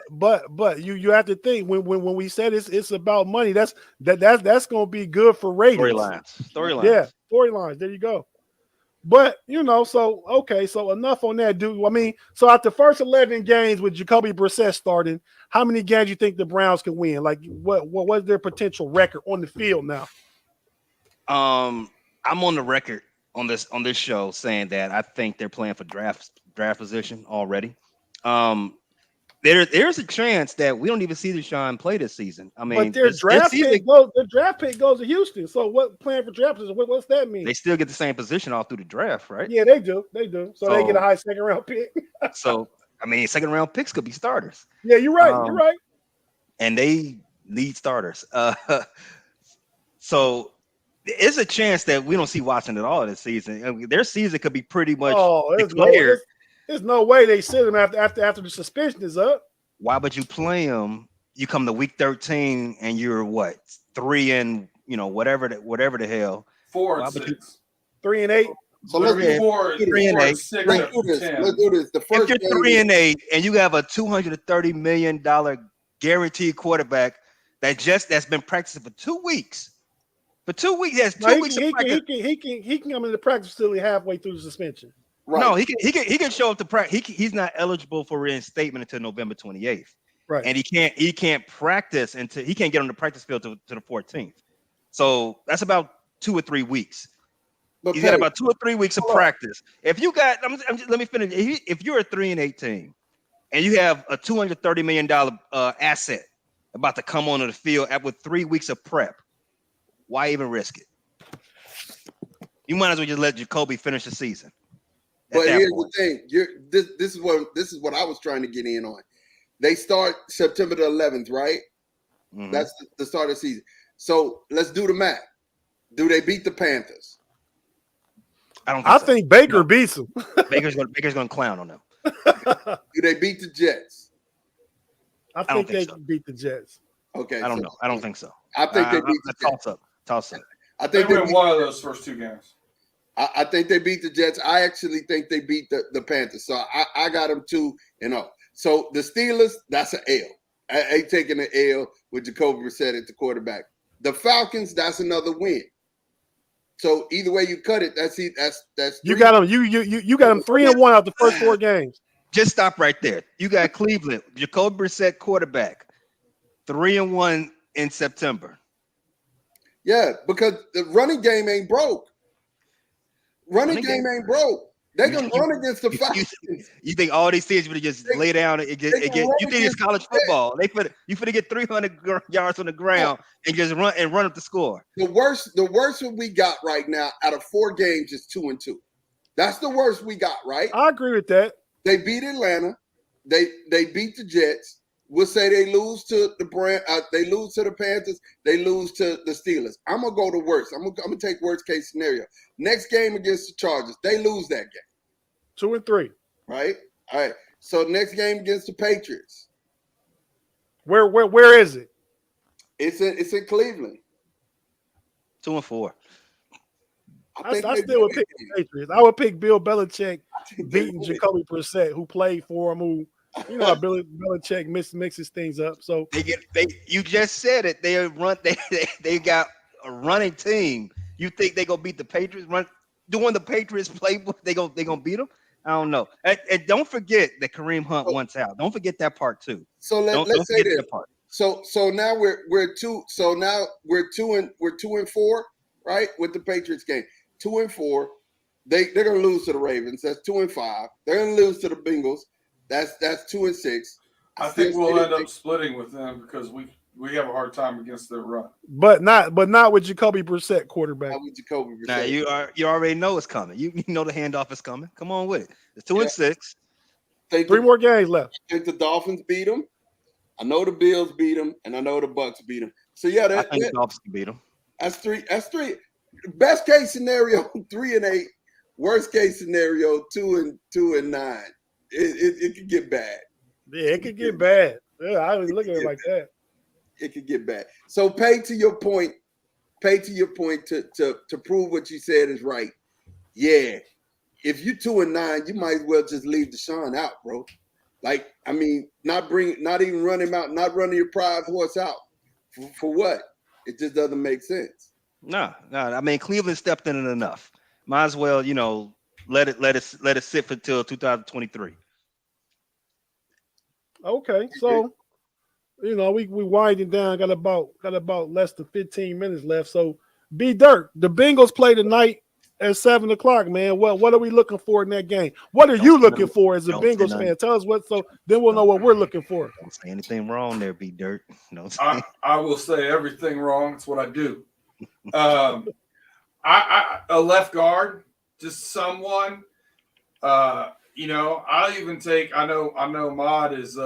you have to think when we said it's about money, that's going to be good for ratings. Storylines. Yeah, storylines. There you go. But so enough on that, dude. I mean, so after the first 11 games with Jacoby Brissett starting, how many games you think the Browns can win? Like, what's their potential record on the field now? I'm on the record on this show saying that I think they're playing for draft position already. There's a chance that we don't even see DeSean play this season. I mean, but their draft pick goes to Houston. So what playing for draft position? What's that mean? They still get the same position all through the draft, right? Yeah, they do. So they get a high second round pick. So I mean, second round picks could be starters. Yeah, you're right. You're right. And they need starters. So it's a chance that we don't see Watson at all this season. I mean, their season could be pretty much declared. There's no way they sit him after the suspension is up. Why would you play him? You come to week 13 and you're what, 3 and whatever the hell. 4 and 6. 3 and 8. So let's do 3 and 8. 6, let's do this. The first if you're 3 and 8 and you have a $230 million guaranteed quarterback that's been practicing for 2 weeks. For 2 weeks, yes, 2 weeks. He can come into practice facility halfway through the suspension. Right. No, he can show up to practice. He's not eligible for reinstatement until November 28th. Right. And he can't practice until he can't get on the practice field to the 14th. So that's about 2 or 3 weeks. He's got about 2 or 3 weeks of practice. If you got, let me finish. If you're a 3 and 8 team and you have a $230 million asset about to come onto the field with 3 weeks of prep, why even risk it? You might as well just let Jacoby finish the season. But here's the thing: this is what I was trying to get in on. They start September the 11th, right? Mm-hmm. That's the start of the season. So let's do the math. Do they beat the Panthers? I think Baker beats them. Baker's going to clown on them. Do they beat the Jets? I think they can beat the Jets. Okay, I don't know. I don't think so. I think they beat the Jets. Toss up. I think they win one of those first 2 games. I think they beat the Jets. I actually think they beat the Panthers. So I got them 2-0. So the Steelers, that's an L. I ain't taking an L with Jacoby Brissett at the quarterback. The Falcons, that's another win. So either way you cut it, that's you got them. You got them 3-1 out the first 4 games. Just stop right there. You got Cleveland, Jacoby Brissett quarterback, 3-1 in September. Yeah, because the running game ain't broke. Running game ain't broke. They're gonna run against the Falcons. You think all these teams would just lay down and get? You think it's college football? You finna get 300 yards on the ground and just run up the score. The worst what we got right now out of 4 games is 2-2. That's the worst we got, right? I agree with that. They beat Atlanta. They beat the Jets. We'll say they lose to they lose to the Panthers, they lose to the Steelers. I'm gonna go to worst. I'm gonna take worst case scenario. Next game against the Chargers, they lose that game. 2-3. Right? All right. So next game against the Patriots. Where is it? It's in Cleveland. 2-4. I still would pick the Patriots. I would pick Bill Belichick beating Jacoby Brissett, who played for him, who how Bill Belichick mixes things up. So you just said it. They got a running team. You think they gonna beat the Patriots? Doing the Patriots playbook, they gonna beat them? I don't know. And don't forget that Kareem Hunt wants out. Don't forget that part too. So let's say that part. So now we're 2. So now we're 2-4, right? With the Patriots game, 2-4. They're gonna lose to the Ravens. That's 2-5. They're gonna lose to the Bengals. That's 2-6. I think we'll end up splitting with them because we have a hard time against their run. But not with Jacoby Brissett quarterback. Not with Jacoby Brissett. Now you already know it's coming. You know the handoff is coming. Come on with it. It's 2-6. 3 more games left. I think the Dolphins beat them. I know the Bills beat them, and I know the Bucks beat them. So yeah, I think the Dolphins can beat them. That's 3. That's 3. Best case scenario 3-8. Worst case scenario 2-9. It could get bad. Yeah, it could get bad. Yeah, I was looking at it like that. It could get bad. So pay to your point to prove what you said is right. Yeah. If you 2-9, you might as well just leave DeSean out, bro. Like, I mean, not even run him out, not running your prize horse out. For what? It just doesn't make sense. No. I mean, Cleveland stepped in it enough. Might as well, let it sit for till 2023. Okay, so we winding down. Got about less than 15 minutes left. So, B Dirt, the Bengals play tonight at 7:00, man. What are we looking for in that game? What are you looking for as a Bengals fan? Tell us what, so then we'll know what we're looking for. Don't say anything wrong there, B Dirt. No, I will say everything wrong. It's what I do. A left guard, just someone. I'll even take. I know. Mod is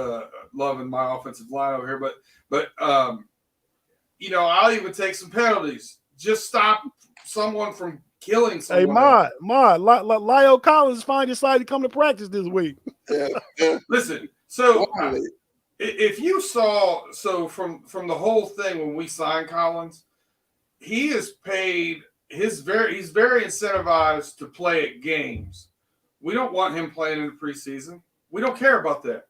loving my offensive line over here, but I'll even take some penalties. Just stop someone from killing someone. Hey, Mod, Lyle Collins finally decided to come to practice this week. Listen, so if you saw, from the whole thing when we signed Collins, he is paid. He's very incentivized to play at games. We don't want him playing in the preseason. We don't care about that.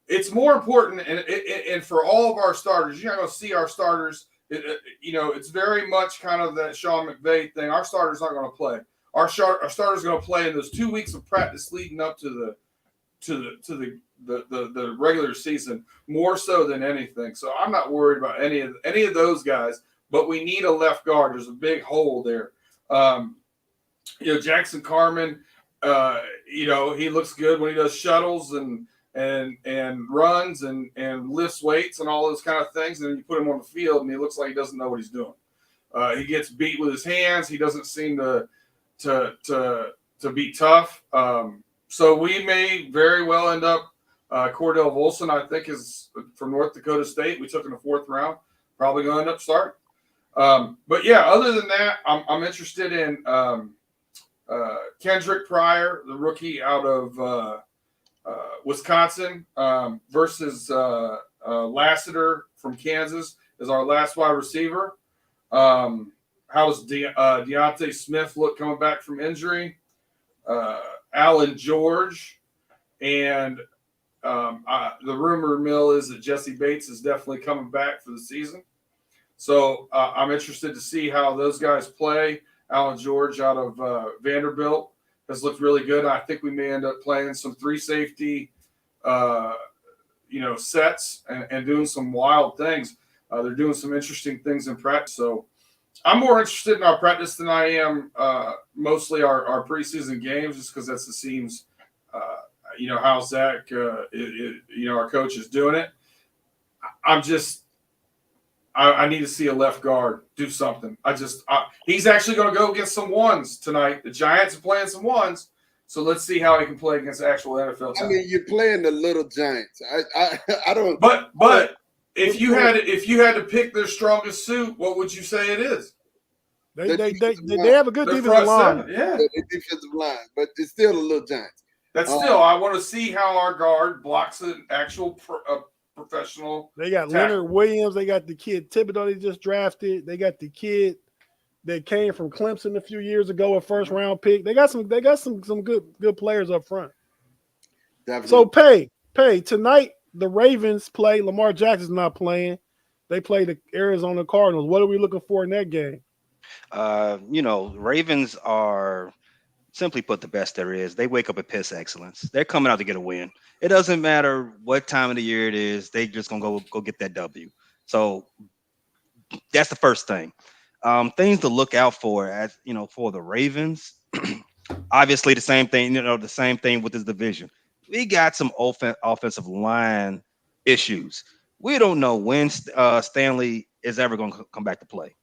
It's more important, and for all of our starters, you're not going to see our starters. It's very much kind of that Sean McVay thing. Our starters aren't going to play. Our starters are going to play in those 2 weeks of practice leading up to the regular season more so than anything. So I'm not worried about any of those guys. But we need a left guard. There's a big hole there. Jackson Carman. He looks good when he does shuttles and runs and lifts weights and all those kind of things. And then you put him on the field and he looks like he doesn't know what he's doing. He gets beat with his hands. He doesn't seem to be tough. So we may very well end up Cordell Volson, I think, is from North Dakota State. We took in the 4th round. Probably going to end up starting. But yeah, other than that, I'm interested in Kendrick Pryor, the rookie out of Wisconsin, versus Lassiter from Kansas as our last wide receiver. How's Deontay Smith look coming back from injury? Alan George, and the rumor mill is that Jesse Bates is definitely coming back for the season. So I'm interested to see how those guys play. Alan George out of Vanderbilt has looked really good. I think we may end up playing some 3 safety, sets and doing some wild things. They're doing some interesting things in practice. So I'm more interested in our practice than I am mostly our preseason games, just because that's the seems, how Zach, our coach is doing it. I need to see a left guard do something. He's actually going to go against some ones tonight. The Giants are playing some ones. So let's see how he can play against actual NFL talent. I mean, you're playing the little Giants. I don't. But if you had to pick their strongest suit, what would you say it is? They have a good defensive line. Yeah, the defensive line, but it's still the little Giants. That's still. I want to see how our guard blocks an actual professional. They got tackle. Leonard Williams. They got the kid Thibodeau they just drafted. They got the kid that came from Clemson a few years ago, a first round pick. They got some good players up front. Definitely. So pay tonight. The Ravens play. Lamar Jackson's not playing. They play the Arizona Cardinals. What are we looking for in that game? Ravens are, simply put, the best there is. They wake up at piss excellence. They're coming out to get a win. It doesn't matter what time of the year it is. They just gonna go get that W. So that's the first thing. Things to look out for, for the Ravens. Obviously, the same thing. The same thing with this division. We got some offensive line issues. We don't know when Stanley is ever going to come back to play.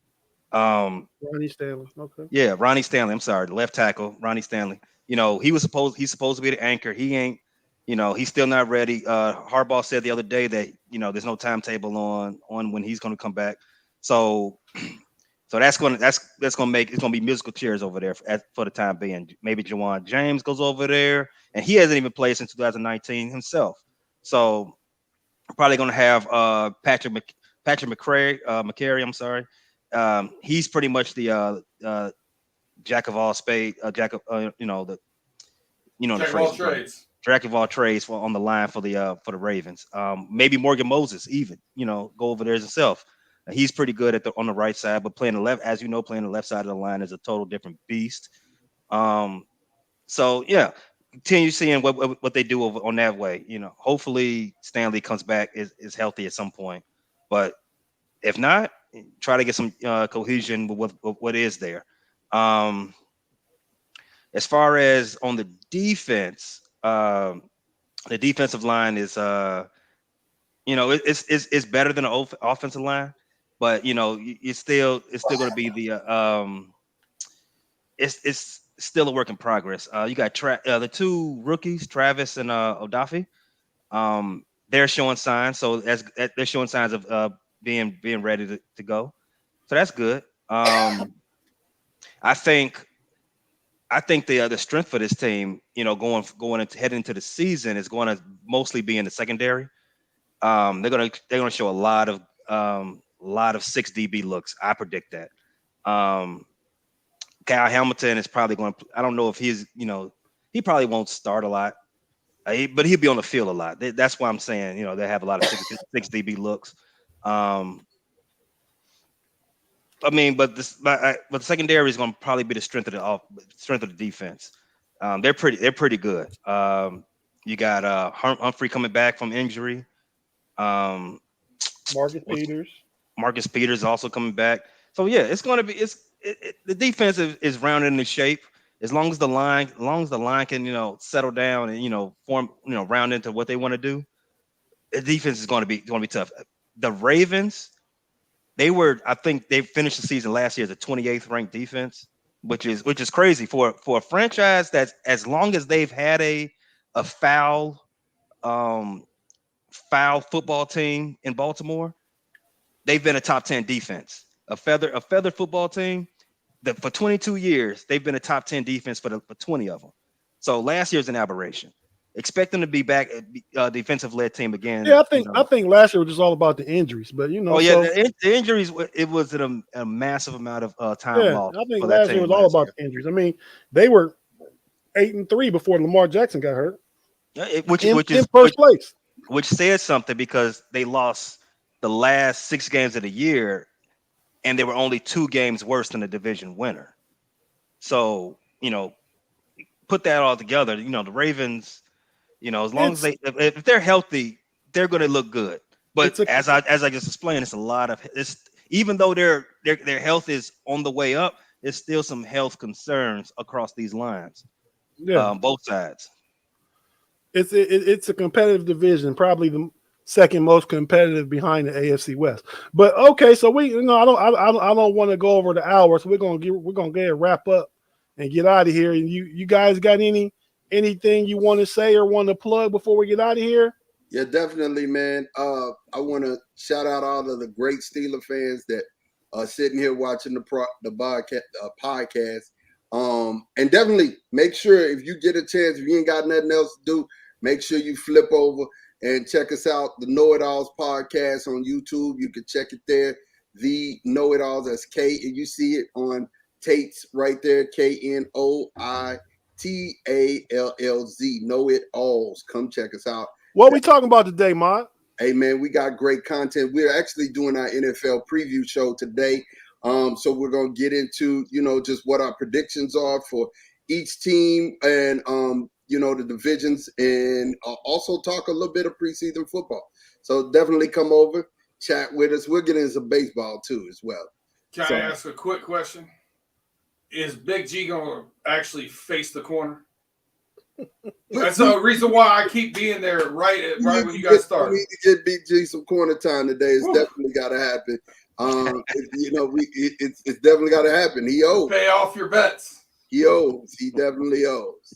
Ronnie Stanley. Okay. Yeah, Ronnie Stanley. I'm sorry, the left tackle, Ronnie Stanley. He's supposed to be the anchor. He ain't. He's still not ready. Harbaugh said the other day that there's no timetable on when he's going to come back. So that's going to be musical chairs over there for the time being. Maybe Jawan James goes over there, and he hasn't even played since 2019 himself. So probably going to have Patrick McCary. I'm sorry. He's pretty much the jack of all trades. Jack of all trades on the line for the Ravens. Maybe Morgan Moses even go over there himself. He's pretty good on the right side, but playing the left, as playing the left side of the line is a total different beast. So yeah, continue seeing what they do on that way. Hopefully Stanley comes back is healthy at some point, but if not, try to get some cohesion with what is there. As far as on the defense, the defensive line is it's better than the offensive line. But it's still going to be it's still a work in progress. You got the two rookies, Travis and Odafe. They're showing signs. So they're showing signs of being ready to go. So that's good. I think the strength for this team, going into heading into the season is going to mostly be in the secondary. They're gonna show a lot of 6 DB looks. I predict that. Kyle Hamilton is probably going to. I don't know if he probably won't start a lot, but he'll be on the field a lot. That's why I'm saying they have a lot of 6 DB looks. But the secondary is going to probably be the strength of the defense. They're pretty good. You got Humphrey coming back from injury. Marcus Peters also coming back. So yeah, it's going to be the defense is rounded into shape. As long as the line can settle down and form round into what they want to do, the defense is going to be tough. The Ravens, I think they finished the season last year as a 28th ranked defense, which is crazy for a franchise that's, as long as they've had a foul football team in Baltimore, they've been a top 10 defense. A feather football team that for 22 years they've been a top 10 defense for 20 of them. So last year's an aberration. Expect them to be back defensive led team again. Yeah, I think last year was just all about the injuries, but the injuries, it was a massive amount of time lost. I think last year was all about the injuries. I mean, they were 8-3 before Lamar Jackson got hurt. Which is first place. Which says something because they lost the last 6 games of the year, and they were only 2 games worse than the division winner. So, put that all together. The Ravens, as long as if they're healthy, they're going to look good. But as I just explained, it's a lot of even though their health is on the way up, there's still some health concerns across these lines. Yeah, both sides. It's a competitive division, probably the second most competitive behind the AFC West. But okay, so I don't want to go over the hour, so we're gonna get a wrap up and get out of here. And you guys got any anything you want to say or want to plug before we get out of here? Yeah, definitely, man. I want to shout out all of the great Steeler fans that are sitting here watching the podcast. And definitely make sure if you get a chance, if you ain't got nothing else to do, make sure you flip over and check us out, the Know It Alls podcast on YouTube. You can check it there. The Know It Alls, that's K, and you see it on Tate's right there, KNOITALLZ. Know It Alls. Come check us out. What are we talking about today, Mont? Hey, man, we got great content. We're actually doing our NFL preview show today. So we're going to get into, just what our predictions are for each team and, the divisions, and also talk a little bit of preseason football. So definitely come over, chat with us. We'll get into some baseball too as well. Can I ask a quick question? Is Big G going to actually face the corner? That's the reason why I keep being there right when you guys start. We need to get Big G some corner time today. It's definitely got to happen. It's definitely got to happen. He owes. Pay off your bets. He owes. He definitely owes.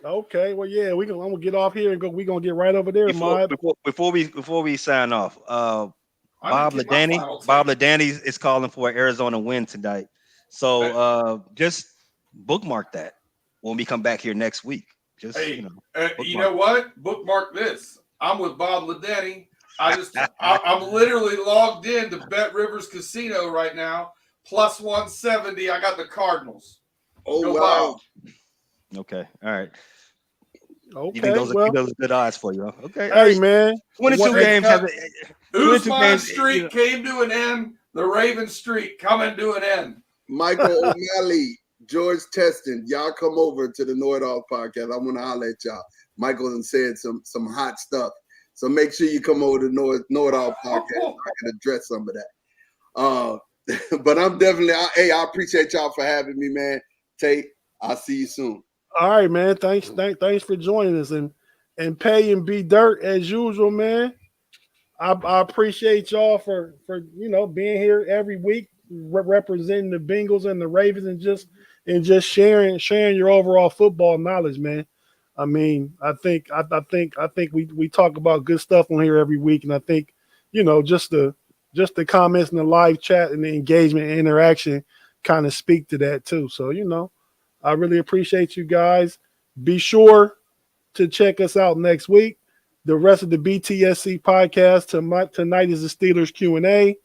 Okay, well, yeah, I'm gonna get off here and go. We're gonna get right over there, before we sign off. Bob Ladani is calling for an Arizona win tonight. So just bookmark that when we come back here next week. Just you know what? Bookmark this. I'm with Bob Ladani. I'm literally logged in to Bet Rivers Casino right now. Plus 170. I got the Cardinals. Oh, Go wow. Bob. Okay. All right. Okay. You think those are good odds for you? Huh? Okay. Hey, man. 22 games. Usman streak came to an end. The Ravens streak coming to an end. Michael O'Malley, George Teston, y'all come over to the Know It All podcast. I want to holler at y'all. Michael done said some hot stuff. So make sure you come over to Know It All podcast. I can address some of that. But I'm definitely, I appreciate y'all for having me, man. Tate, I'll see you soon. All right, man. Thanks for joining us and pay and be dirt as usual, man. I appreciate y'all for being here every week, representing the Bengals and the Ravens, and just sharing your overall football knowledge, man. I mean, I think we talk about good stuff on here every week, and I think just the comments in the live chat and the engagement and interaction kind of speak to that too. So I really appreciate you guys. Be sure to check us out next week. The rest of the BTSC podcast tonight is the Steelers Q&A.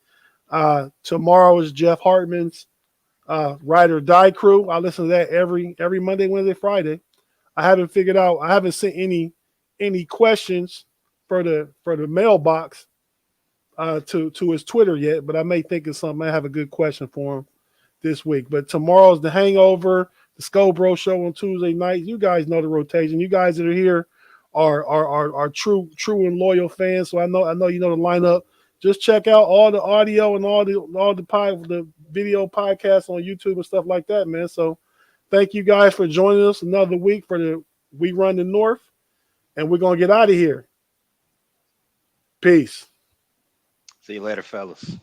Tomorrow is Jeff Hartman's Ride or Die Crew. I listen to that every Monday, Wednesday, Friday. I haven't sent any questions for the mailbox to his Twitter yet, but I may think of something. I have a good question for him this week. But tomorrow's The Hangover, the Scobro Show on Tuesday night. You guys know the rotation. You guys that are here are true and loyal fans. So I know you know the lineup. Just check out all the audio and all the video podcasts on YouTube and stuff like that, man. So thank you guys for joining us another week for the We Run the North, and we're gonna get out of here. Peace. See you later, fellas.